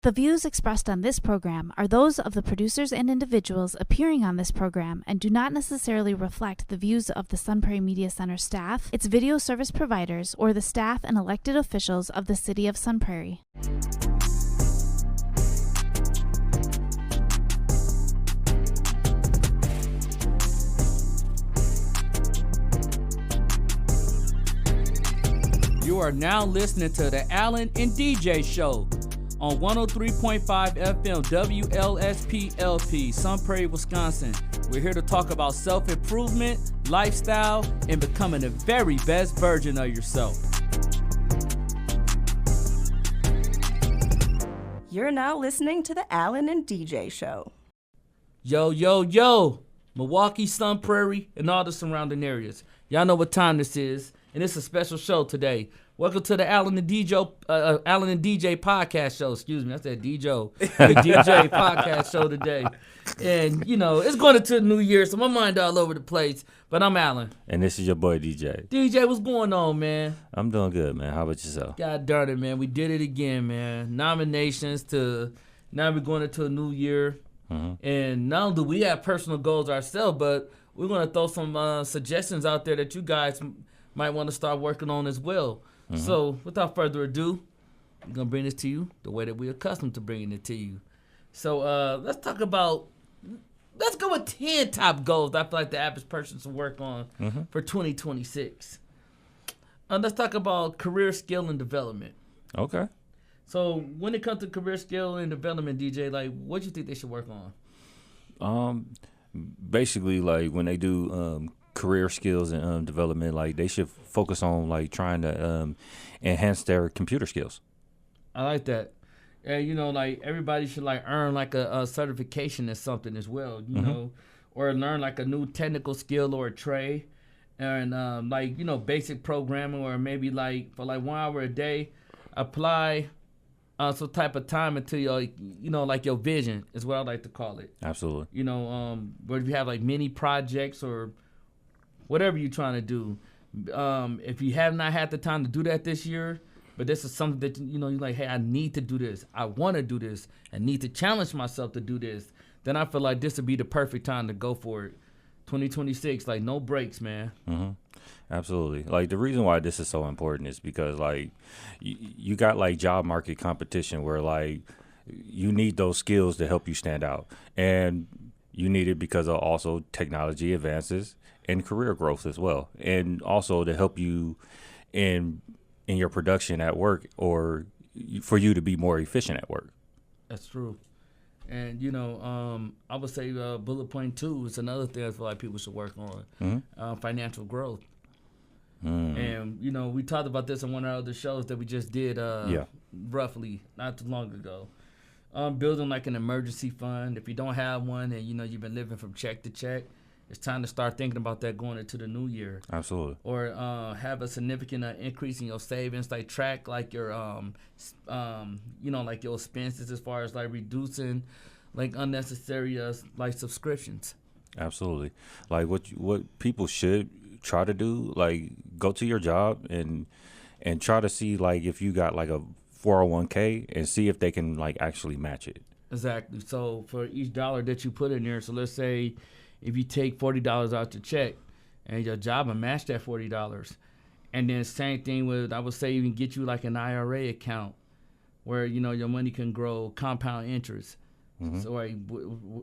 The views expressed on this program are those of the producers and individuals appearing on this program and do not necessarily reflect the views of the Sun Prairie Media Center staff, its video service providers, or the staff and elected officials of the City of Sun Prairie. You are now listening to the Allen and DJ Show on 103.5 FM WLSP-LP, Sun Prairie, Wisconsin. We're here to talk about self-improvement, lifestyle, and becoming the very best version of yourself. You're now listening to the Allen and DJ Show. Yo, yo, yo, Milwaukee, Sun Prairie, and all the surrounding areas. Y'all know what time this is, and it's a special show today. Welcome to the Allen and DJ podcast show. Excuse me, I said DJ. The DJ podcast show today. And, you know, it's going into the new year, so my mind all over the place. But I'm Allen. And this is your boy, DJ. DJ, what's going on, man? I'm doing good, man. How about yourself? God darn it, man. We did it again, man. Nominations to now we're going into a new year. Mm-hmm. And not only do we have personal goals ourselves, but we're going to throw some suggestions out there that you guys might want to start working on as well. Mm-hmm. So, without further ado, I'm going to bring this to you the way that we're accustomed to bringing it to you. So, let's go with 10 top goals that I feel like the average person should work on for 2026. Let's talk about career skill and development. Okay. So, when it comes to career skill and development, DJ, like, what do you think they should work on? Basically, like, when they do career skills and development, like they should focus on like trying to enhance their computer skills. I like that. And you know, like everybody should like earn like a certification or something as well, you know, or learn like a new technical skill or a trade, and like, you know, basic programming, or maybe like for like 1 hour a day, apply some type of time into your, you know, like your vision is what I like to call it. Absolutely. You know, where you have like mini projects or whatever you're trying to do. If you have not had the time to do that this year, but this is something that, you know, you're like, hey, I need to do this. I want to do this. I need to challenge myself to do this. Then I feel like this would be the perfect time to go for it. 2026, like no breaks, man. Mm-hmm. Absolutely. Like the reason why this is so important is because like you got like job market competition where like you need those skills to help you stand out. And you need it because of also technology advances and career growth as well, and also to help you in your production at work, or for you to be more efficient at work. That's true. And you know, I would say bullet point 2 is another thing I feel like people should work on, financial growth. And you know, we talked about this in one of our other shows that we just did roughly not too long ago. Building like an emergency fund. If you don't have one and you know you've been living from check to check, it's time to start thinking about that going into the new year. Absolutely. Or have a significant increase in your savings, like track like your, you know, like your expenses as far as like reducing like unnecessary like subscriptions. Absolutely. Like what people should try to do, like go to your job and try to see like if you got like a 401k and see if they can like actually match it. Exactly. So for each dollar that you put in there, so let's say if you take $40 out your check and your job will match that $40, and then same thing with, I would say, even get you like an IRA account where, you know, your money can grow compound interest. So like,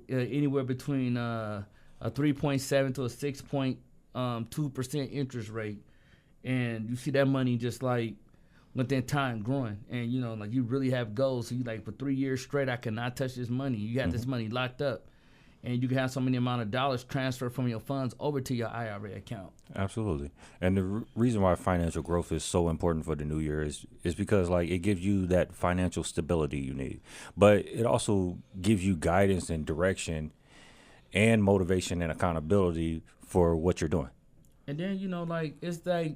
anywhere between a 3.7 to a 6.2% interest rate, and you see that money just like within time growing, and you know, like you really have goals. So you like, for 3 years straight, I cannot touch this money. You got this money locked up. And you can have so many amount of dollars transferred from your funds over to your IRA account. Absolutely. And the reason why financial growth is so important for the new year is because like it gives you that financial stability you need. But it also gives you guidance and direction and motivation and accountability for what you're doing. And then, you know, like it's that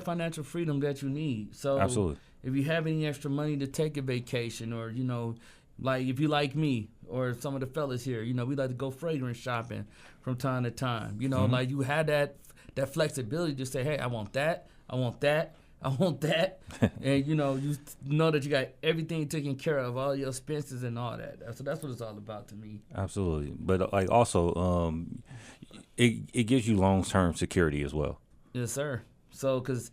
financial freedom that you need. So absolutely. If you have any extra money to take a vacation, or, you know, like if you like me or some of the fellas here, you know, we like to go fragrance shopping from time to time. You know, like you had that flexibility to say, hey, I want that, I want that. And, you know that you got everything taken care of, all your expenses and all that. So that's what it's all about to me. Absolutely. But like also, it gives you long-term security as well. Yes, sir. So, because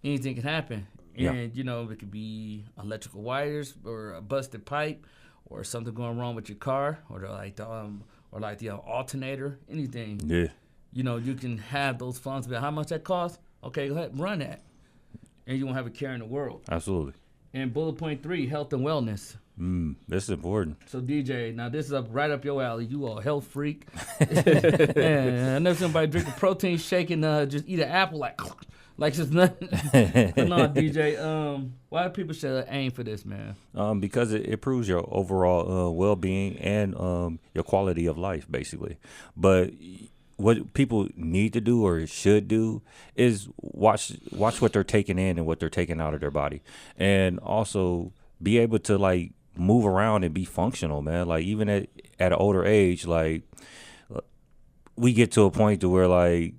anything can happen. Yeah. And, it could be electrical wires or a busted pipe or something going wrong with your car or the alternator, anything. Yeah. You can have those funds. But how much that costs? Okay, go ahead, run that. And you won't have a care in the world. Absolutely. And bullet point 3, health and wellness. This is important. So DJ, now this is right up your alley. You a health freak. Man, I know somebody drink a protein shake and just eat an apple like it's nothing. But no, DJ, why do people should aim for this, man? Because it improves your overall well-being and your quality of life, basically. But what people need to do or should do is watch what they're taking in and what they're taking out of their body, and also be able to like move around and be functional, man. Like even at an older age, like we get to a point to where like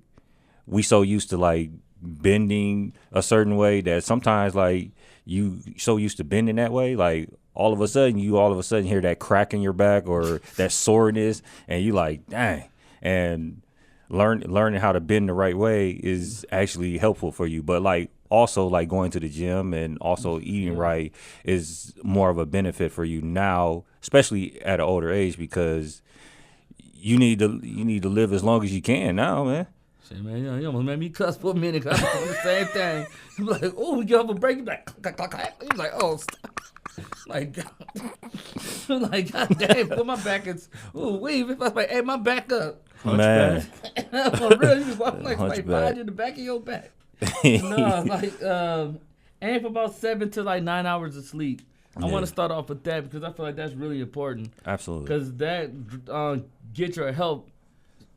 we so used to like bending a certain way that sometimes like you so used to bending that way, like all of a sudden hear that crack in your back or that soreness, and you like, dang. And learning how to bend the right way is actually helpful for you. But like also like going to the gym and also eating right is more of a benefit for you now, especially at an older age, because you need to live as long as you can now, man. Shit, man, you almost made me cuss for a minute. Cause I'm doing the same thing. I'm like, oh, we give up a break. You're like, he's like, oh, stop. Like, God damn, put my back is, ooh, weave. If I was like, hey, my back up. Man. For real, you just walk like 5 in the back of your back. No, like, aim for about 7 to like 9 hours of sleep. I want to start off with that because I feel like that's really important. Absolutely. Because that get your health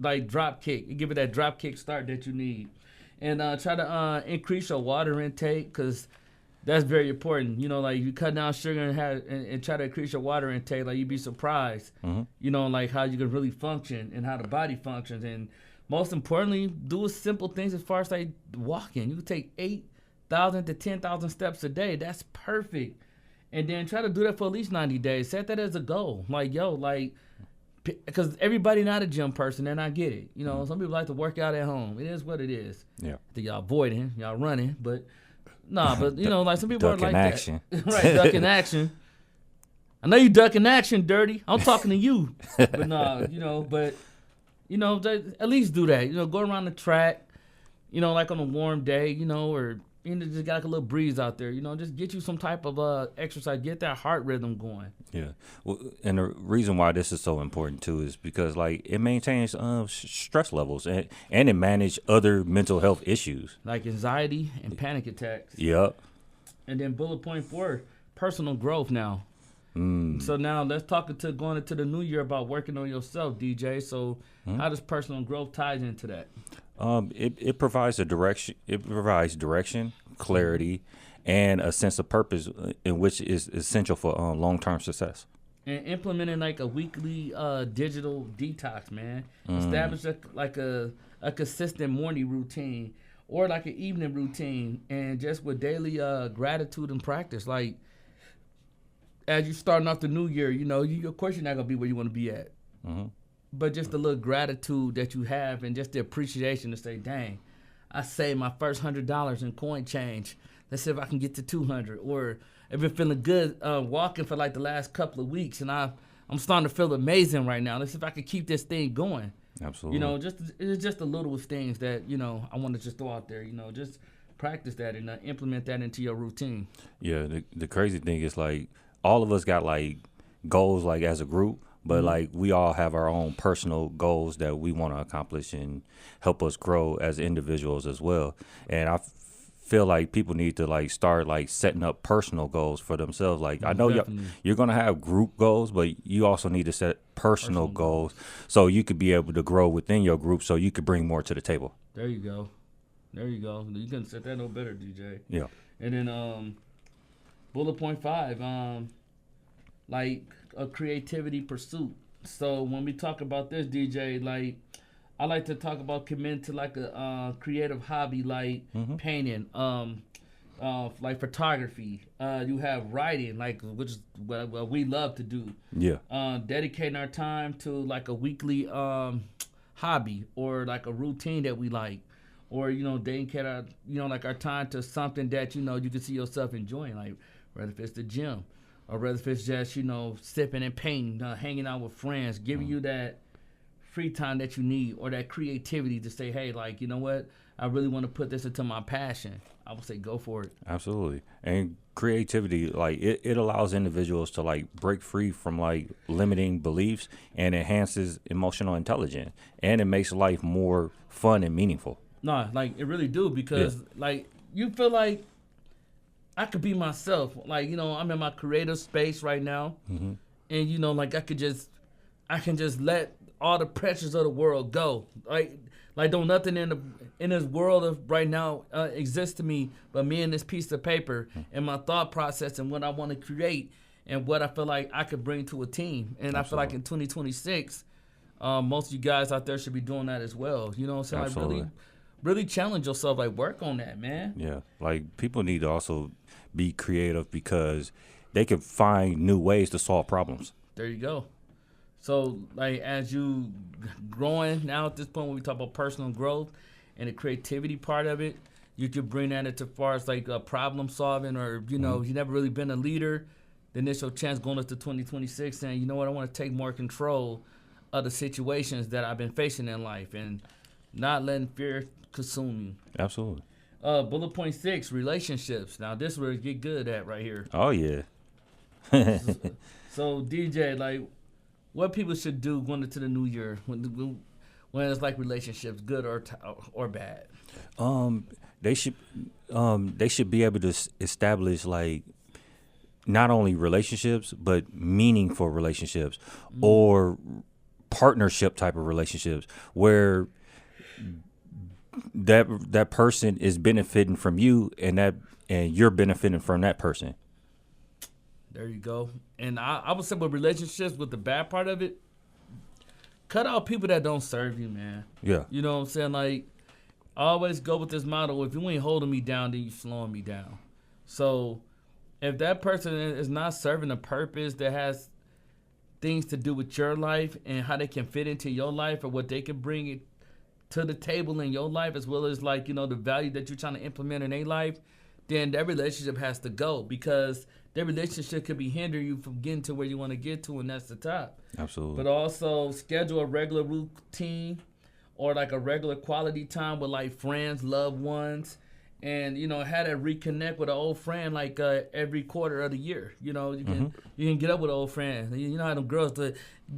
like drop kick. You give it that drop kick start that you need. And try to increase your water intake because that's very important. Like you cut down sugar and try to increase your water intake. Like you'd be surprised, like how you can really function and how the body functions. And most importantly, do simple things as far as like walking. You can take 8,000 to 10,000 steps a day. That's perfect. And then try to do that for at least 90 days. Set that as a goal. Like, because everybody not a gym person, and I get it. Some people like to work out at home. It is what it is. Yeah. I think y'all avoiding, y'all running, but like some people are like action. that. Right, ducking action. I know you ducking action, dirty. I'm talking to you. But at least do that. Go around the track, like on a warm day, or just got like a little breeze out there, just get you some type of exercise, get that heart rhythm going. Yeah. Well, and the reason why this is so important too is because like it maintains stress levels and it manages other mental health issues like anxiety and panic attacks. Yep. And then bullet point 4, personal growth now. So now let's talk going into the new year about working on yourself, DJ. So how does personal growth ties into that? It provides a direction. It provides direction, clarity, and a sense of purpose, in which is essential for long-term success. And implementing like a weekly digital detox, man. Establish a consistent morning routine or like an evening routine, and just with daily gratitude and practice. Like as you starting off the new year, of course you're not gonna be where you want to be at. But just the little gratitude that you have and just the appreciation to say, dang, I saved my first $100 in coin change. Let's see if I can get to 200. Or I've been feeling good walking for like the last couple of weeks, and I'm starting to feel amazing right now. Let's see if I can keep this thing going. Absolutely. It's just the littlest things that, I want to just throw out there. Just practice that and implement that into your routine. Yeah, the crazy thing is like all of us got like goals like as a group. But like we all have our own personal goals that we want to accomplish and help us grow as individuals as well. And I feel like people need to like start like setting up personal goals for themselves. Like I know you're going to have group goals, but you also need to set personal goals so you could be able to grow within your group so you could bring more to the table. There you go. You couldn't set that no better, DJ. Yeah. And then bullet point 5, like a creativity pursuit. So when we talk about this, DJ, like I like to talk about committing to like a creative hobby like painting, like photography. You have writing, like which is what we love to do. Yeah. Dedicating our time to like a weekly hobby or like a routine that we like, or dedicate our like our time to something that you can see yourself enjoying, like whether if it's the gym or whether if it's just sipping and painting, hanging out with friends, giving you that free time that you need or that creativity to say, hey, like, you know what, I really want to put this into my passion. I would say go for it. Absolutely. And creativity, like it allows individuals to like break free from like limiting beliefs and enhances emotional intelligence, and it makes life more fun and meaningful. No, like it really do, because like you feel like I could be myself. Like, I'm in my creative space right now, and like I can just let all the pressures of the world go. Like don't nothing in this world of right now exist to me but me and this piece of paper and my thought process and what I want to create and what I feel like I could bring to a team. And I feel like in 2026, most of you guys out there should be doing that as well. You know what I'm saying? Absolutely. Like really challenge yourself, like work on that, man. Yeah. Like people need to also be creative because they can find new ways to solve problems. There you go. So, like, as you growing now at this point, when we talk about personal growth and the creativity part of it, you could bring that into far as like problem solving, or you never really been a leader. Then there's your chance going into 2026 saying, you know what, I want to take more control of the situations that I've been facing in life and not letting fear consume you. Absolutely. Bullet point 6, relationships. Now this is where you get good at right here. Oh yeah. So DJ, like, what people should do going into the new year when it's like relationships, good or bad? They should be able to establish like not only relationships but meaningful relationships or partnership type of relationships where that person is benefiting from you and you're benefiting from that person. There you go. And I would say with relationships, with the bad part of it, cut out people that don't serve you, man. Yeah. You know what I'm saying? Like, I always go with this motto: if you ain't holding me down, then you slowing me down. So if that person is not serving a purpose that has things to do with your life and how they can fit into your life or what they can bring it to the table in your life, as well as like, the value that you're trying to implement in their life, then that relationship has to go, because that relationship could be hindering you from getting to where you want to get to, and that's the top. Absolutely. But also schedule a regular routine or like a regular quality time with like friends, loved ones, and have that reconnect with an old friend like every quarter of the year. You can get up with an old friend. You know how them girls do it.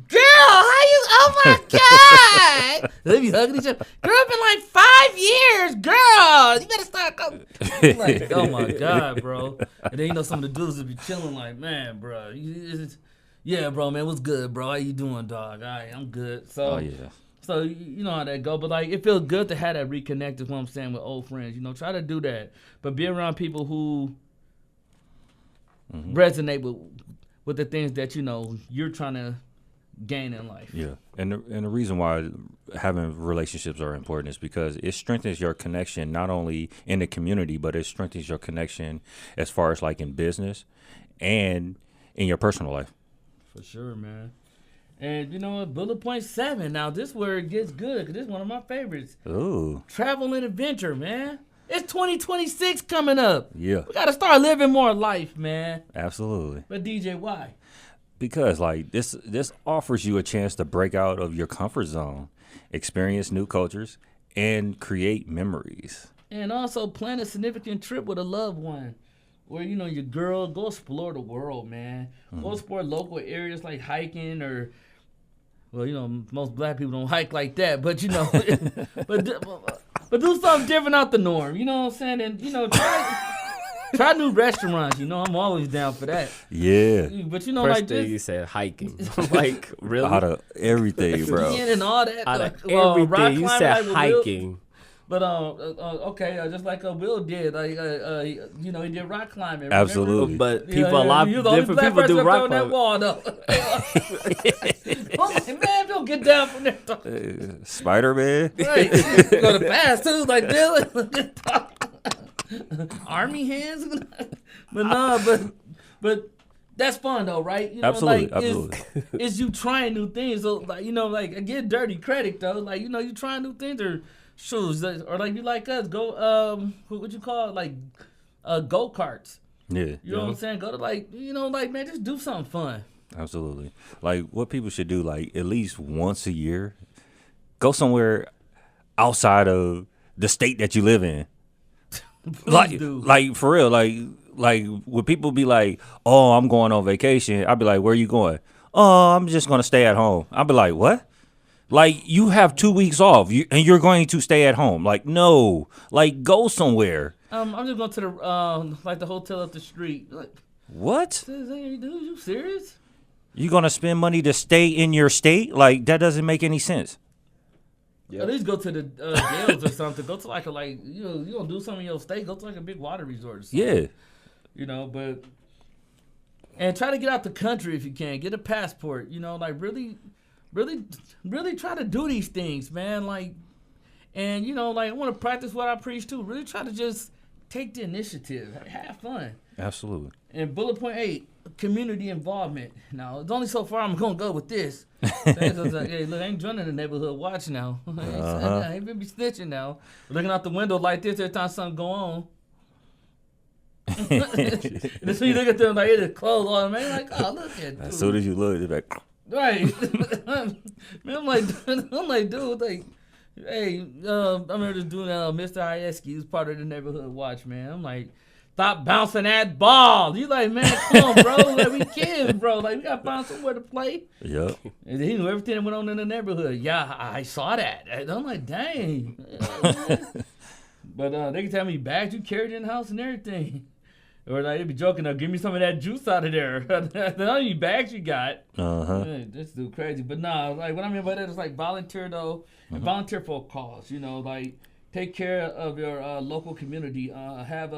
Girl, how you? Oh my God! They be hugging each other. Girl, it's been like 5 years. Girl, you better start coming. Like, oh my God, bro. And then some of the dudes will be chilling like, man, bro. Yeah, bro, man, what's good, bro? How you doing, dog? All right, I'm good. So, So you know how that go. But like, it feels good to have that reconnect, is what I'm saying, with old friends. Try to do that. But be around people who resonate with the things that you're trying to gain in life. Yeah. And the reason why having relationships are important is because it strengthens your connection not only in the community, but it strengthens your connection as far as like in business and in your personal life. For sure, man. And bullet point 7. Now this is where it gets good, because this is one of my favorites. Ooh. Travel and adventure, man. It's 2026 coming up. Yeah. We got to start living more life, man. Absolutely. But DJ, why? Because like this offers you a chance to break out of your comfort zone, experience new cultures, and create memories. And also plan a significant trip with a loved one. Where, your girl, go explore the world, man. Go explore local areas like hiking or, well, most black people don't hike like that. But, but do something different out the norm. You know what I'm saying? And, try new restaurants. I'm always down for that. Yeah. But, First like thing this. you said hiking. Like, really? Out of everything, bro. And all that. Out of rock everything, you climbing, said like, hiking. But okay, just like Will did, like he did rock climbing. Absolutely. But people, a lot of different people do rock that climbing. wall, though. I'm like, man, don't get down from there. Spider-Man. Right, go to pass too, like Dylan. Army hands. But no, but that's fun though, right? You know, Absolutely, like, absolutely. It's you trying new things. So like, you know, like I get dirty credit though. Like, you know, you trying new things or shoes or like you like us go what you call it, like go karts. Yeah. You know what I'm saying? Go to like, you know, like man, just do something fun. Absolutely. Like what people should do, like at least once a year, go somewhere outside of the state that you live in. Like for real, like when people be like, "Oh, I'm going on vacation," I'd be like, "Where are you going?" "Oh, I'm just gonna stay at home." I'd be like, "What?" Like you have 2 weeks off, and you're going to stay at home. Like no, like go somewhere. I'm just going to the like the hotel up the street. Like, What? you serious? You gonna spend money to stay in your state? Like that doesn't make any sense. At least go to the jails or something. Go to like you know, you gonna do something in your state. Go to like a big water resort or something. Yeah. You know, and try to get out the country if you can. Get a passport. You know, like really try to do these things, man. Like, and you know, like I want to practice what I preach too. Really try to just take the initiative. Have fun. Absolutely. And bullet point 8, community involvement. Now, it's only so far I'm going to go with this. Hey, look, I ain't joining the neighborhood watch now. I ain't be snitching now. Looking out the window like this every time something go on. And so you look at them like it's closed on, man. Like, oh, look at As dude. soon as you look, it's like, Right. Man, I'm like, dude, like, hey, I remember just doing Mr. Ieski. He was part of the neighborhood watch, man. I'm like, stop bouncing that ball. You like, man, come on, bro. Like, we kids, bro. Like, we got to find somewhere to play. yep. And he knew everything that went on in the neighborhood. Yeah, I saw that. And I'm like, dang. But they can tell me bags you carried in the house and everything. Or like they be joking, give me some of that juice out of there. How many bags you got? This dude crazy. But nah, like what I mean by that is like volunteer though, and volunteer for a cause. You know, like take care of your local community. Have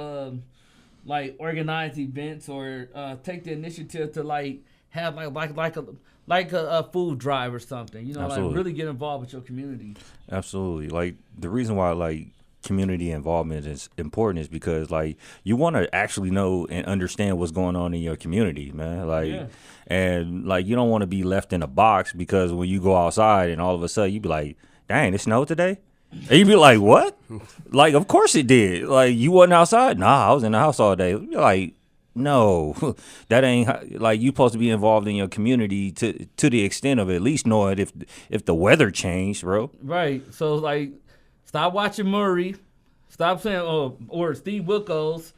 like organized events or take the initiative to like have like a food drive or something. You know, Absolutely. like really get involved with your community. Absolutely. Like the reason why like community involvement is important is because like you want to actually know and understand what's going on in your community, man. Like and like you don't want to be left in a box because when you go outside and all of a sudden you be like, dang, it snowed today? And you be like, what? Like, of course it did. Like, you wasn't outside? Nah, I was in the house all day. You're like, no, that ain't like you supposed to be involved in your community to the extent of at least knowing if the weather changed, bro. Right. So like, stop watching Murray. Stop saying or Steve Wilkos.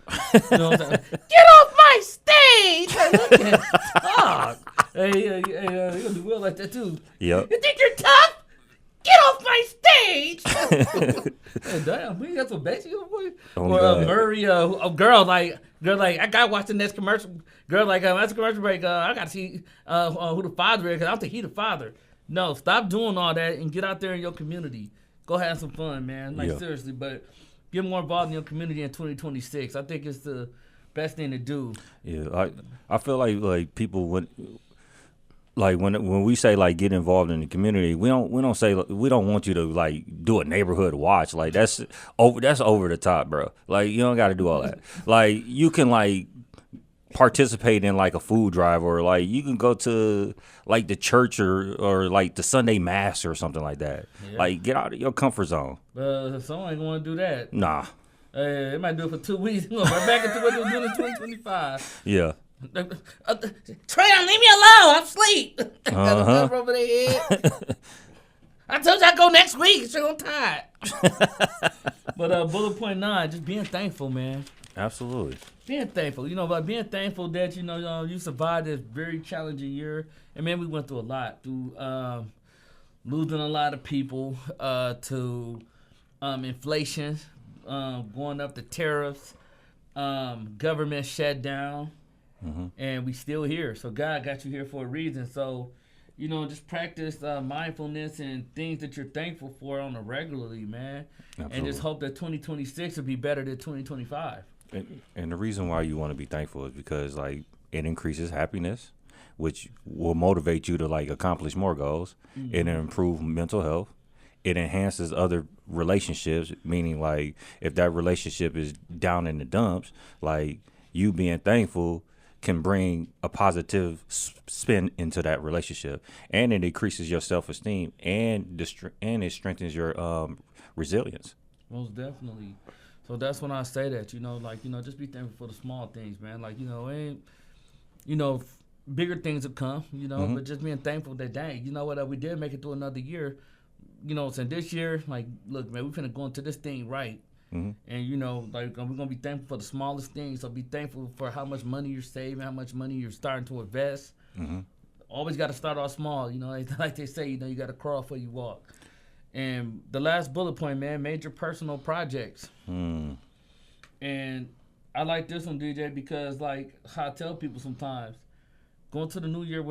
You know what I'm saying? Get off my stage! Hey, look at talk. Hey, you gonna do Will like that too. Yep. You think you're tough? Get off my stage! Hey, damn, we got some basic boy. Or Murray, a girl like I got to watch the next commercial. Girl like that's a commercial break. I got to see who the father is because I don't think he the father. No, stop doing all that and get out there in your community. Go have some fun, man. Like seriously, but get more involved in your community in 2026. I think it's the best thing to do. Yeah, I feel like people when we say like get involved in the community, we don't say we don't want you to like do a neighborhood watch. Like that's over the top, bro. Like you don't got to do all that. Like you can like participate in like a food drive or like you can go to like the church or like the Sunday mass or something like that. Yeah. Like get out of your comfort zone. Someone ain't gonna do that. Nah. They might do it for 2 weeks. Right back into what they were doing in 2025. Yeah. Trail, leave me alone. I'm asleep. Got over their head. I told you I'd go next week. So I'm tired. But bullet point 9, just being thankful, man. Absolutely. Being thankful, but being thankful that you survived this very challenging year, and man, we went through a lot, through losing a lot of people to inflation, going up to tariffs, government shutdown, and we still here. So God got you here for a reason. So just practice mindfulness and things that you're thankful for on a regularly, man. Absolutely. And just hope that 2026 will be better than 2025. And the reason why you want to be thankful is because like it increases happiness, which will motivate you to like accomplish more goals and improve mental health. it enhances other relationships, meaning like if that relationship is down in the dumps, like you being thankful can bring a positive spin into that relationship, and it increases your self-esteem and it strengthens your resilience. Most definitely. So that's when I say that, like, just be thankful for the small things, man. Like, bigger things will come, but just being thankful that, dang, you know what, we did make it through another year. So this year, like, look, man, we're finna go into this thing right. And, like, we're going to be thankful for the smallest things. So be thankful for how much money you're saving, how much money you're starting to invest. Always got to start off small, like they say, you got to crawl before you walk. And the last bullet point, man, major personal projects. And I like this one, DJ, because, like, how I tell people sometimes, going to the new year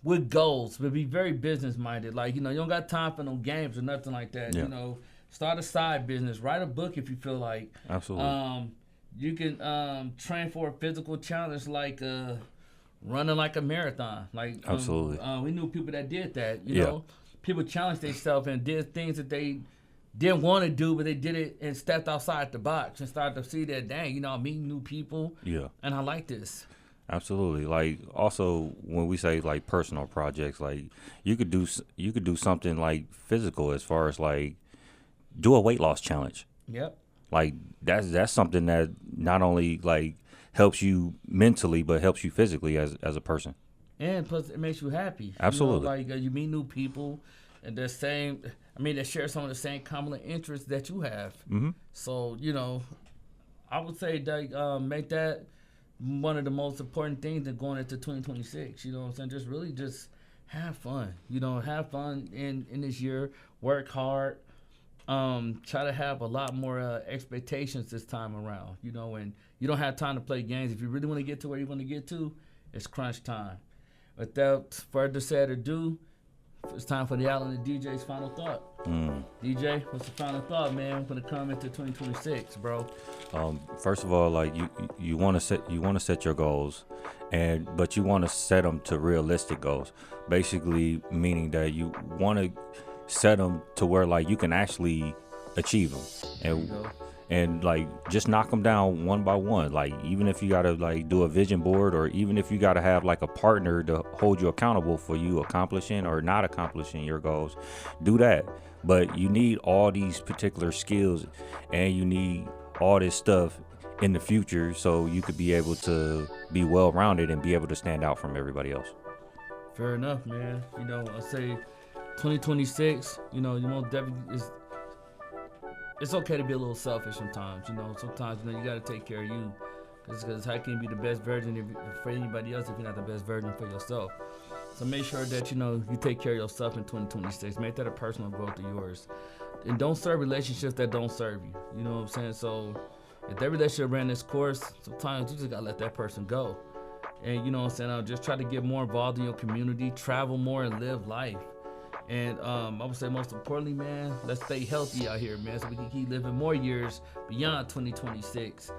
with goals, but be very business minded. Like, you don't got time for no games or nothing like that. Yeah. Start a side business, write a book if you feel like. Absolutely. You can train for a physical challenge like running like a marathon. Like, absolutely. We knew people that did that. You know, people challenged themselves and did things that they didn't want to do, but they did it and stepped outside the box and started to see that, dang, I'm meeting new people. Yeah. And I like this. Absolutely. Like, also when we say like personal projects, like you could do something like physical, as far as like do a weight loss challenge. Yep. Like that's something that not only like helps you mentally, but helps you physically as a person. And plus it makes you happy. Absolutely. Like you meet new people and they share some of the same common interests that you have. So, I would say that make that one of the most important things in going into 2026. You know what I'm saying? Just really just have fun. Have fun in this year. Work hard. Try to have a lot more expectations this time around. And you don't have time to play games. If you really want to get to where you want to get to, it's crunch time. Without further said ado, it's time for the Allen and DJ's final thought. DJ, what's the final thought, man? When it comes into 2026, bro. First of all, like you want to set your goals, but you want to set them to realistic goals. Basically, meaning that you want to set them to where like you can actually achieve them, and like just knock them down one by one. Like even if you gotta like do a vision board, or even if you gotta have like a partner to hold you accountable for you accomplishing or not accomplishing your goals, do that. But you need all these particular skills, and you need all this stuff in the future so you could be able to be well-rounded and be able to stand out from everybody else. Fair enough, man. I say 2026, you most definitely is. It's okay to be a little selfish sometimes. Sometimes you got to take care of you, because how can you be the best version for anybody else if you're not the best version for yourself? So make sure that you take care of yourself in 2026. Make that a personal growth of yours, and don't serve relationships that don't serve you. You know what I'm saying? So if that relationship ran this course, sometimes you just gotta let that person go. And you know what I'm saying? I'll just try to get more involved in your community, travel more, and live life. And I would say most importantly, man, let's stay healthy out here, man, so we can keep living more years beyond 2026.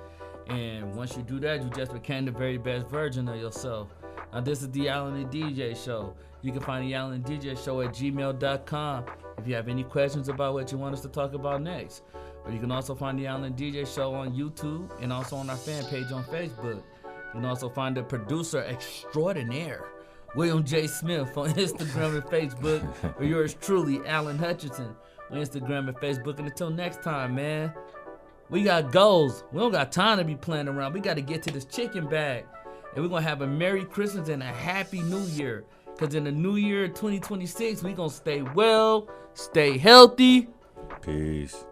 And once you do that, you just became the very best version of yourself. Now, this is the Allen and DJ Show. You can find the Allen and DJ Show at gmail.com if you have any questions about what you want us to talk about next. Or you can also find the Allen and DJ Show on YouTube and also on our fan page on Facebook. You can also find the producer extraordinaire, William J. Smith, on Instagram and Facebook, or yours truly, Allen Hutchinson, on Instagram and Facebook. And until next time, man, we got goals. We don't got time to be playing around. We got to get to this chicken bag. And we're going to have a Merry Christmas and a Happy New Year. Because in the new year 2026, we're going to stay well, stay healthy. Peace.